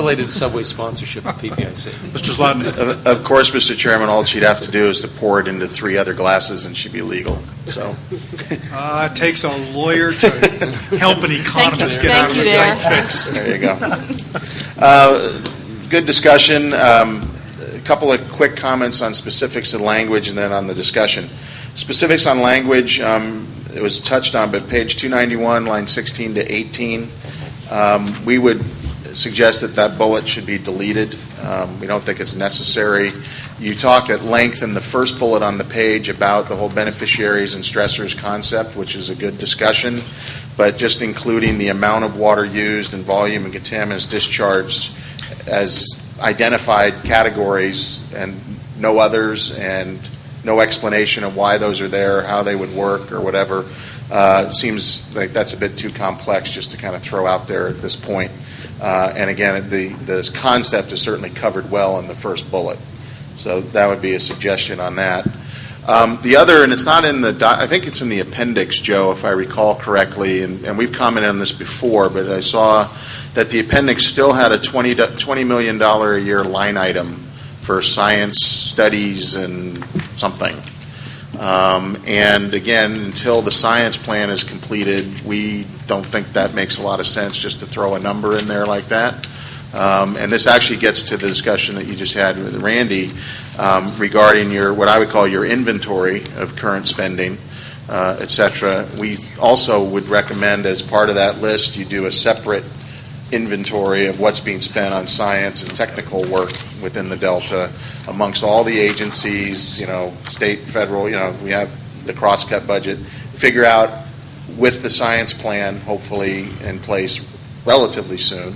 related to Subway sponsorship of PPIC. Mr. Zlotnick. Of course, Mr. Chairman, all she'd have to do is to pour it into 3 other glasses and she'd be legal. So It takes a lawyer to help an economist get out of a tight fix. there you go. Good discussion. A couple of quick comments on specifics and language and then on the discussion. Specifics on language, it was touched on, but page 291, line 16 to 18, we would suggest that bullet should be deleted. We don't think it's necessary. You talk at length in the first bullet on the page about the whole beneficiaries and stressors concept, which is a good discussion, but just including the amount of water used and volume and contaminants discharged as identified categories and no others, and no explanation of why those are there, how they would work, or whatever. Seems like that's a bit too complex just to kind of throw out there at this point. And again, the concept is certainly covered well in the first bullet. So that would be a suggestion on that. The other, and it's not in the, I think it's in the appendix, Joe, if I recall correctly, and we've commented on this before, but I saw that the appendix still had a $20 million a year line item for science studies and something. And again, until the science plan is completed, we don't think that makes a lot of sense just to throw a number in there like that. And this actually gets to the discussion that you just had with Randy regarding what I would call your inventory of current spending, et cetera. We also would recommend as part of that list you do a separate inventory of what's being spent on science and technical work within the Delta amongst all the agencies, state, federal, we have the cross-cut budget. Figure out with the science plan, hopefully in place relatively soon,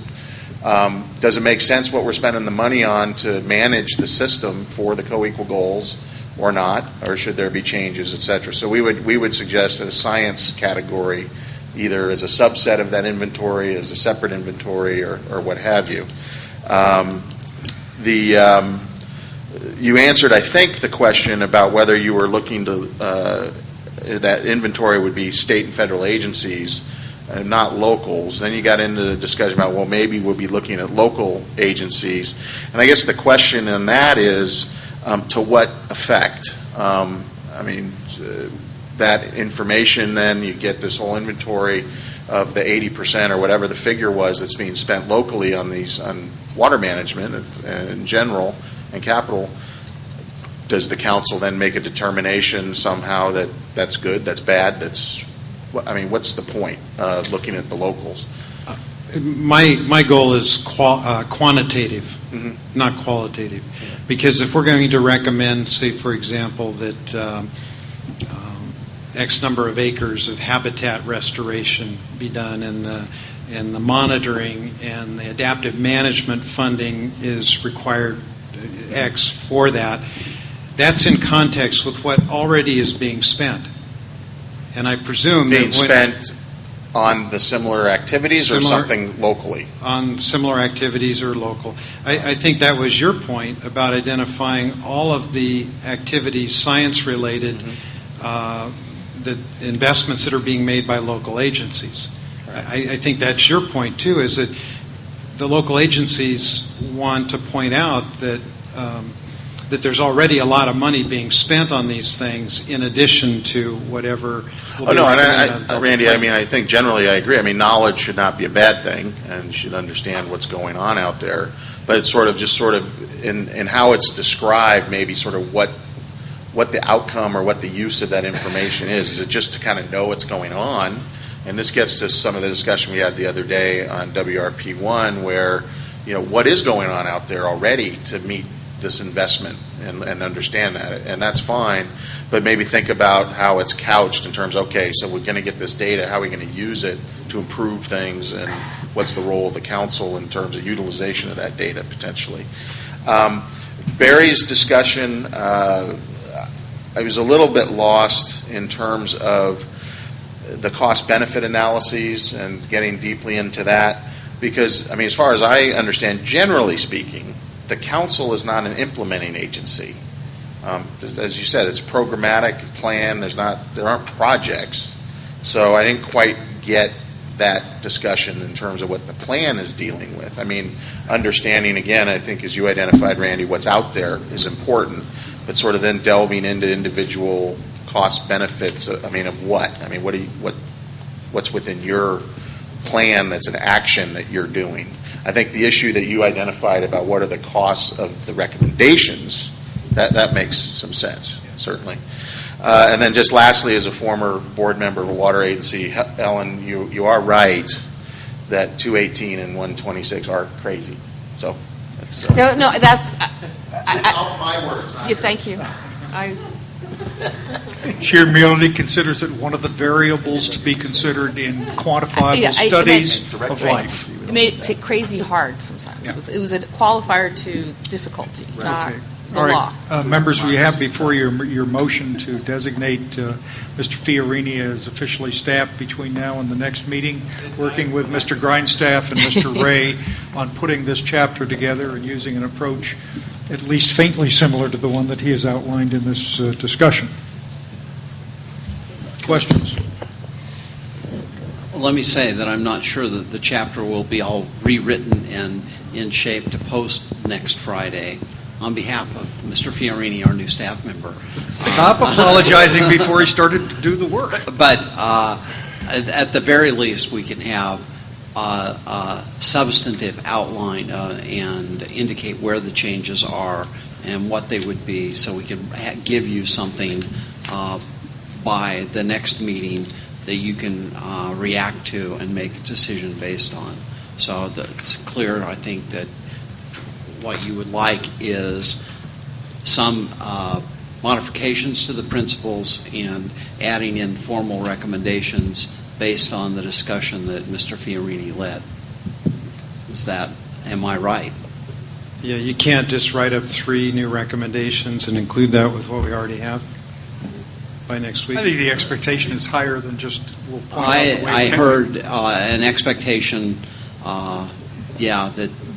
does it make sense what we're spending the money on to manage the system for the co-equal goals or not, or should there be changes, et cetera? So we would suggest that a science category either as a subset of that inventory, as a separate inventory, or what have you. You answered, I think, the question about whether you were looking to that inventory would be state and federal agencies, and not locals. Then you got into the discussion about, well, maybe we'll be looking at local agencies. And I guess the question on that is, to what effect? That information, then you get this whole inventory of the 80% or whatever the figure was that's being spent locally on water management in general and capital. Does the council then make a determination somehow that that's good, that's bad, what's the point of looking at the locals? My goal is quantitative, not qualitative. Because if we're going to recommend, say, for example, that X number of acres of habitat restoration be done, and the monitoring and the adaptive management funding is required X for that, that's in context with what already is being spent. And I presume being spent on the similar activities or something locally? On similar activities or local. I think that was your point about identifying all of the activities, science-related, the investments that are being made by local agencies. Right. I think that's your point, too, is that the local agencies want to point out that that there's already a lot of money being spent on these things in addition to whatever. Randy, I think generally I agree. Knowledge should not be a bad thing, and you should understand what's going on out there. But it's sort of in how it's described, maybe sort of what the outcome or what the use of that information is. Is it just to kind of know what's going on? And this gets to some of the discussion we had the other day on WRP1, where what is going on out there already to meet this investment and understand that, and that's fine, but maybe think about how it's couched in terms of, okay, so we're going to get this data, how are we going to use it to improve things, and what's the role of the council in terms of utilization of that data potentially. Barry's discussion, I was a little bit lost in terms of the cost-benefit analyses and getting deeply into that, because, as far as I understand, generally speaking, the council is not an implementing agency. As you said, it's a programmatic plan. There aren't projects. So I didn't quite get that discussion in terms of what the plan is dealing with. I mean, understanding, again, I think as you identified, Randy, what's out there is important, but sort of then delving into individual cost benefits, I mean, of what? I mean, what's within your plan that's an action that you're doing? I think the issue that you identified about what are the costs of the recommendations, that makes some sense, certainly. And then just lastly, as a former board member of a water agency, Ellen, you are right that 218 and 126 are crazy. So that's No, that's... all my words. Yeah, thank you. Sheer Melody considers it one of the variables to be considered in quantifiable studies of life. It made it crazy hard sometimes. Yeah. It was a qualifier to difficulty, not the All law. right, members, we have before your motion to designate Mr. Fiorini as officially staffed between now and the next meeting, working with Mr. Grindstaff and Mr. Ray on putting this chapter together and using an approach at least faintly similar to the one that he has outlined in this discussion. Questions? Let me say that I'm not sure that the chapter will be all rewritten and in shape to post next Friday. On behalf of Mr. Fiorini, our new staff member. Stop apologizing before he started to do the work. But at the very least, we can have a substantive outline and indicate where the changes are and what they would be, so we can give you something by the next meeting that you can react to and make a decision based on. So that it's clear, I think, that what you would like is some modifications to the principles and adding in formal recommendations based on the discussion that Mr. Fiorini led. Am I right? Yeah, you can't just write up 3 new recommendations and include that with what we already have by next week. I think the expectation is higher than just we'll point out the way I we can. heard an expectation,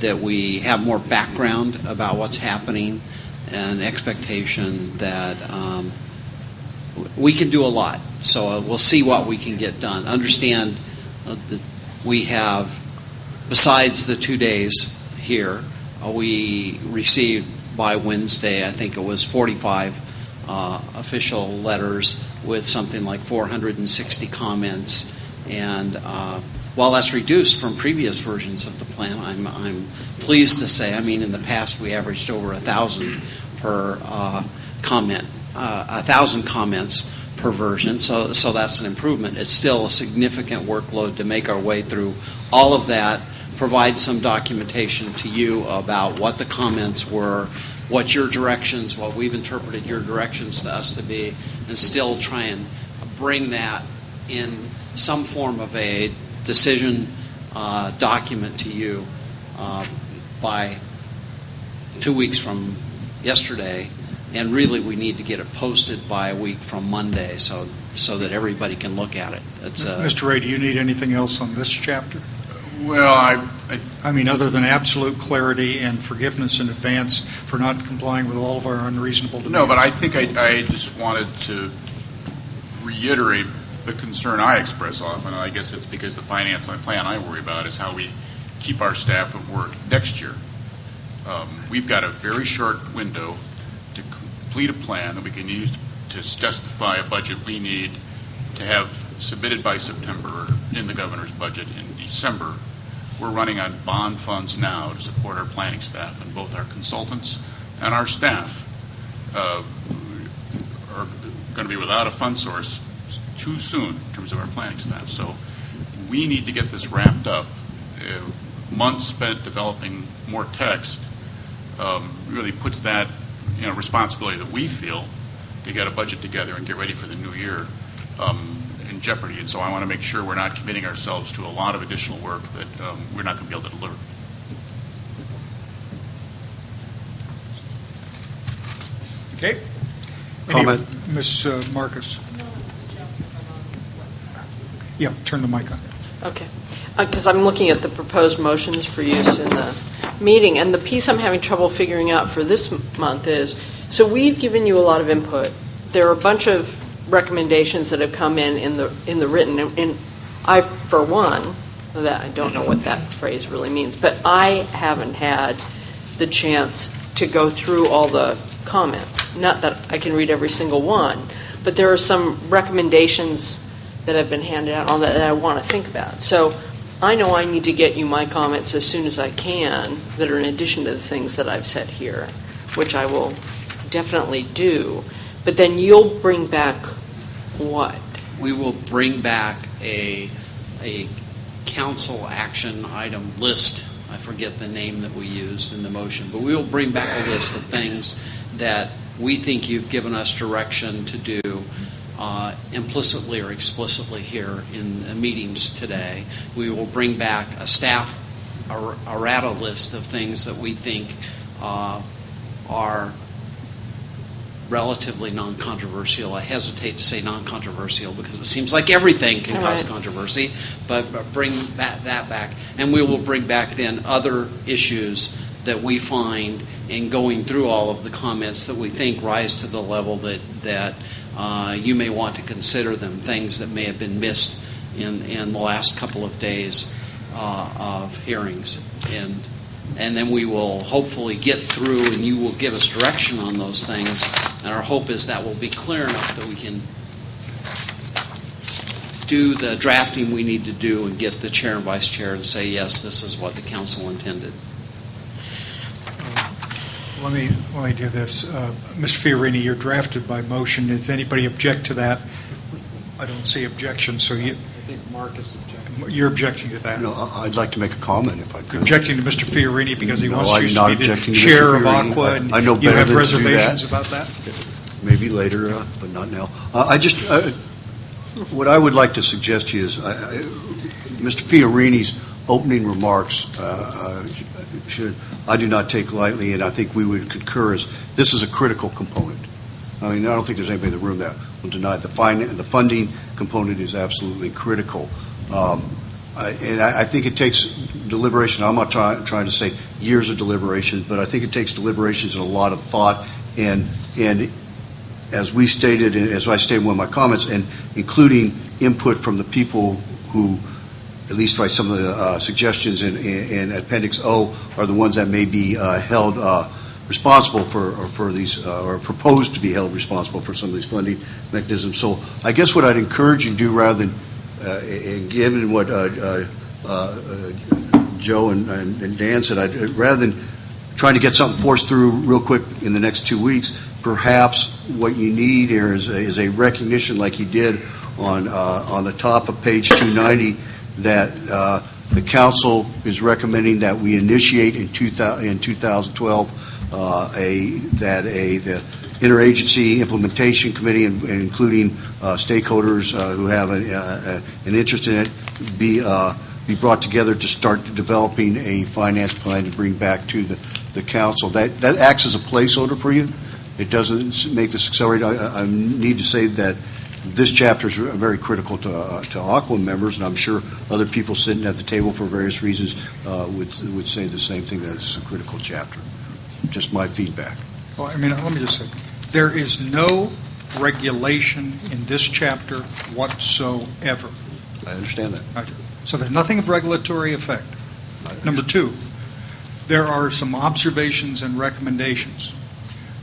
that we have more background about what's happening, and expectation that we can do a lot. So we'll see what we can get done. Understand that we have, besides the 2 days here, we received by Wednesday, I think it was 45 official letters with something like 460 comments. And while that's reduced from previous versions of the plan, I'm pleased to say, I mean, in the past we averaged over 1,000 per comment, 1,000 comments per version, so that's an improvement. It's still a significant workload to make our way through all of that, provide some documentation to you about what the comments were, what your directions, what we've interpreted your directions to us to be, and still try and bring that in some form of a decision document to you by 2 weeks from yesterday, and really we need to get it posted by a week from Monday so that everybody can look at it. Mr. Ray, do you need anything else on this chapter? Well, I mean, other than absolute clarity and forgiveness in advance for not complying with all of our unreasonable demands. No, but I think I just wanted to reiterate the concern I express often, and I guess it's because the finance plan I worry about is how we keep our staff at work next year. We've got a very short window to complete a plan that we can use to justify a budget we need to have submitted by September in the governor's budget in December. We're running on bond funds now to support our planning staff, and both our consultants and our staff are going to be without a fund source too soon in terms of our planning staff. So we need to get this wrapped up. Months spent developing more text really puts that responsibility that we feel to get a budget together and get ready for the new year in jeopardy. And so I want to make sure we're not committing ourselves to a lot of additional work that we're not going to be able to deliver. Okay. Comment. Ms. Marcus. Yeah, turn the mic on. Okay. Because I'm looking at the proposed motions for use in the meeting, and the piece I'm having trouble figuring out for this month is, so we've given you a lot of input. There are a bunch of recommendations that have come in the written, and I, for one, that I don't know what that phrase really means, but I haven't had the chance to go through all the comments. Not that I can read every single one, but there are some recommendations that have been handed out on that I want to think about. So I know I need to get you my comments as soon as I can that are in addition to the things that I've said here, which I will definitely do. But then you'll bring back what? We will bring back a council action item list. I forget the name that we used in the motion, but we will bring back a list of things that we think you've given us direction to do implicitly or explicitly here in the meetings today. We will bring back a staff errata list of things that we think are relatively non-controversial. I hesitate to say non-controversial because it seems like everything can cause controversy, but bring that back. And we will bring back then other issues that we find in going through all of the comments that we think rise to the level that you may want to consider them, things that may have been missed in the last couple of days of hearings. And then we will hopefully get through and you will give us direction on those things. And our hope is that will be clear enough that we can do the drafting we need to do and get the chair and vice chair to say, yes, this is what the council intended. Let me do this. Mr. Fiorini, you're drafted by motion. Does anybody object to that? I don't see objection, so you... I think Mark is objecting. You're objecting to that? No, I'd like to make a comment if I could. You're objecting to Mr. Fiorini because he wants you I'm to be not the chair of Mr. Fiorini. Aqua, and I know you better have than to do reservations that. about that? Maybe later, but not now. What I would like to suggest to you is Mr. Fiorini's opening remarks I do not take lightly, and I think we would concur is this is a critical component. I mean, I don't think there's anybody in the room that will deny the funding component is absolutely critical. And I think it takes deliberation. I'm not trying to say years of deliberations, but I think it takes deliberations and a lot of thought. And as we stated, as I stated in one of my comments, and including input from the people who, at least by some of the suggestions in Appendix O, are the ones that may be held responsible for these, or proposed to be held responsible for some of these funding mechanisms. So I guess what I'd encourage you to do, rather than, given what Joe and Dan said, rather than trying to get something forced through real quick in the next 2 weeks, perhaps what you need here is a recognition, like you did on the top of page 290, that the council is recommending that we initiate in 2012 the interagency implementation committee, and including stakeholders who have an interest in it, be brought together to start developing a finance plan to bring back to the council. That acts as a placeholder for you. It doesn't make this accelerate. I need to say that this chapter is very critical to Aqua members, and I'm sure other people sitting at the table for various reasons would say the same thing, that it's a critical chapter. Just my feedback. Well, I mean, let me just say, there is no regulation in this chapter whatsoever. I understand that. Right. So there's nothing of regulatory effect. Number two, there are some observations and recommendations.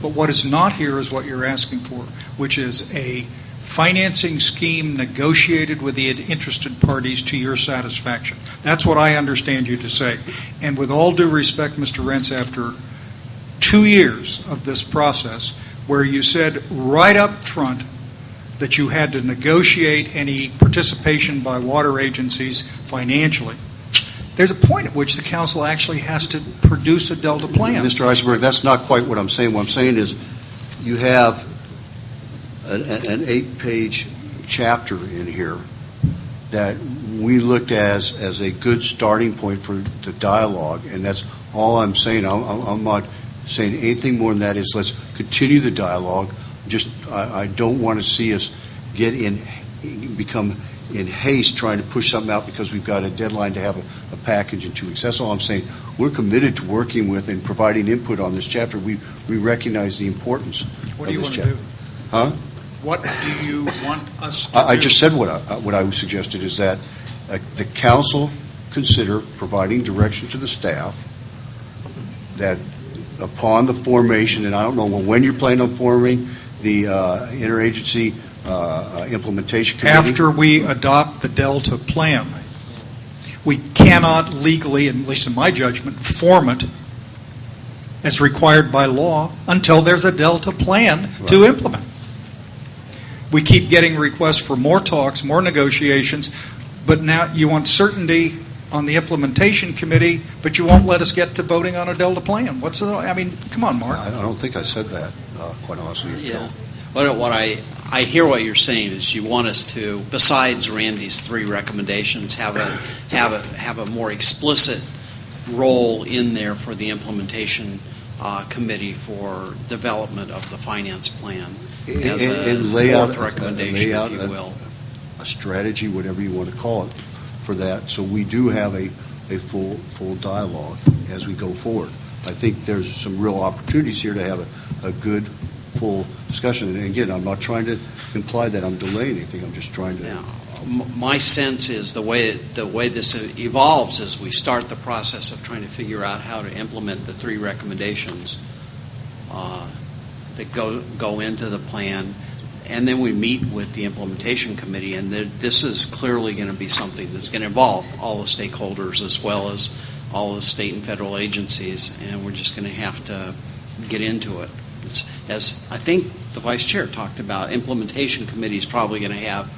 But what is not here is what you're asking for, which is a financing scheme negotiated with the interested parties to your satisfaction. That's what I understand you to say. And with all due respect, Mr. Rentz, after 2 years of this process, where you said right up front that you had to negotiate any participation by water agencies financially, there's a point at which the council actually has to produce a Delta plan. Mr. Eisenberg, that's not quite what I'm saying. What I'm saying is you have an 8-page chapter in here that we looked as a good starting point for the dialogue, and that's all I'm saying. I'm not saying anything more than that. Is let's continue the dialogue. I don't want to see us become in haste trying to push something out because we've got a deadline to have a package in 2 weeks. That's all I'm saying. We're committed to working with and providing input on this chapter. We recognize the importance of this chapter. What do you want to do? Huh? What do you want us to do? I just said what I suggested is that the council consider providing direction to the staff that upon the formation, and I don't know when you're planning on forming the interagency implementation committee. After we adopt the Delta plan, we cannot legally, at least in my judgment, form it as required by law until there's a Delta plan to implement. We keep getting requests for more talks, more negotiations, but now you want certainty on the implementation committee, but you won't let us get to voting on a Delta plan. Come on, Mark. I don't think I said that, quite honestly. Yeah. What I hear what you're saying is you want us to, besides Randy's 3 recommendations, have a more explicit role in there for the implementation committee for development of the finance plan as a fourth recommendation, if you will. A strategy, whatever you want to call it, for that, so we do have a full dialogue as we go forward. I think there's some real opportunities here to have a good, full discussion. And again, I'm not trying to imply that I'm delaying anything. I'm just trying to. Now, my sense is the way this evolves is we start the process of trying to figure out how to implement the 3 recommendations that go into the plan. And then we meet with the implementation committee, and this is clearly going to be something that's going to involve all the stakeholders as well as all the state and federal agencies, and we're just going to have to get into it. As I think the vice chair talked about, implementation committee is probably going to have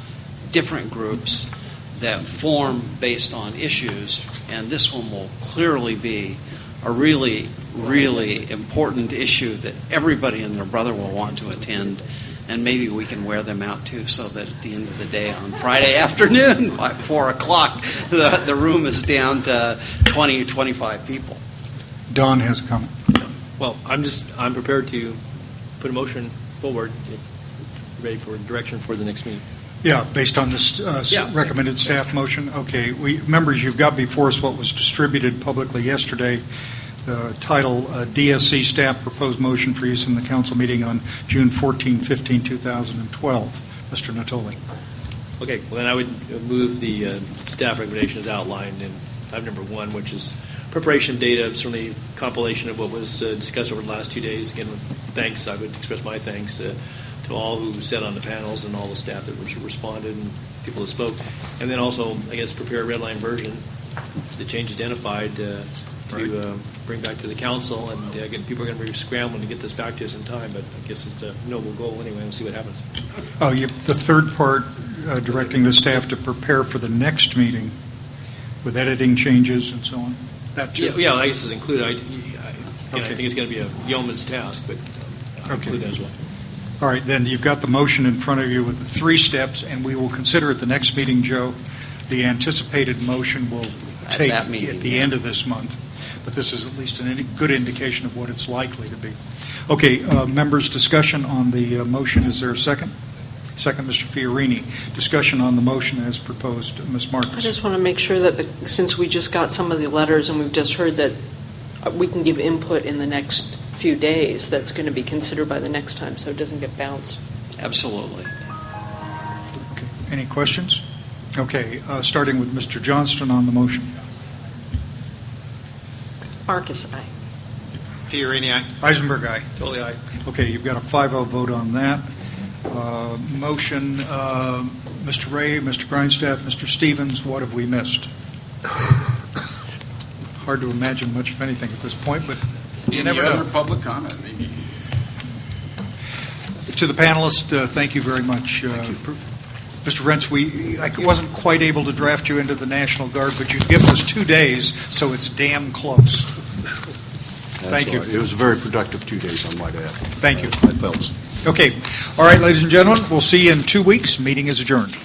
different groups that form based on issues, and this one will clearly be a really, really important issue that everybody and their brother will want to attend. And maybe we can wear them out, too, so that at the end of the day on Friday afternoon, by 4 o'clock, the room is down to 20 or 25 people. Don has a comment. Well, I'm prepared to put a motion forward, ready for direction for the next meeting. Yeah, based on this recommended staff motion. Okay, members, you've got before us what was distributed publicly yesterday. The title, DSC Staff Proposed Motion for Use in the Council Meeting on June 14, 15, 2012. Mr. Natoli. Okay, well then I would move the staff recommendations outlined in item number 1, which is preparation of data, certainly compilation of what was discussed over the last 2 days. Again, thanks, I would express my thanks to all who sat on the panels and all the staff that responded and people that spoke. And then also, I guess, prepare a red line version, the change identified to bring back to the council, and again, people are going to be scrambling to get this back to us in time, but I guess it's a noble goal anyway. We'll see what happens. The third part, directing the staff to prepare for the next meeting with editing changes and so on. That too? Yeah, I guess it's included. I think it's going to be a yeoman's task, but I'll include that as well. All right, then you've got the motion in front of you with the 3 steps, and we will consider at the next meeting, Joe. The anticipated motion will take at the end of this month. But this is at least a good indication of what it's likely to be. Okay, members, discussion on the motion. Is there a second? Second, Mr. Fiorini. Discussion on the motion as proposed. Ms. Marcus. I just want to make sure that since we just got some of the letters and we've just heard that we can give input in the next few days, that's going to be considered by the next time so it doesn't get bounced. Absolutely. Okay. Any questions? Okay, starting with Mr. Johnston on the motion. Marcus, aye. Fiorini, aye. Eisenberg, aye. Totally aye. Okay, you've got a 5-0 vote on that. Motion, Mr. Ray, Mr. Grindstaff, Mr. Stevens, what have we missed? Hard to imagine much of anything at this point, but you never know. Any other public comment, maybe? To the panelists, thank you very much. Mr. Rentz, I wasn't quite able to draft you into the National Guard, but you've given us 2 days, so it's damn close. Thank you. It was a very productive 2 days, I might add. Thank you. I felt. Okay. All right, ladies and gentlemen, we'll see you in 2 weeks. Meeting is adjourned.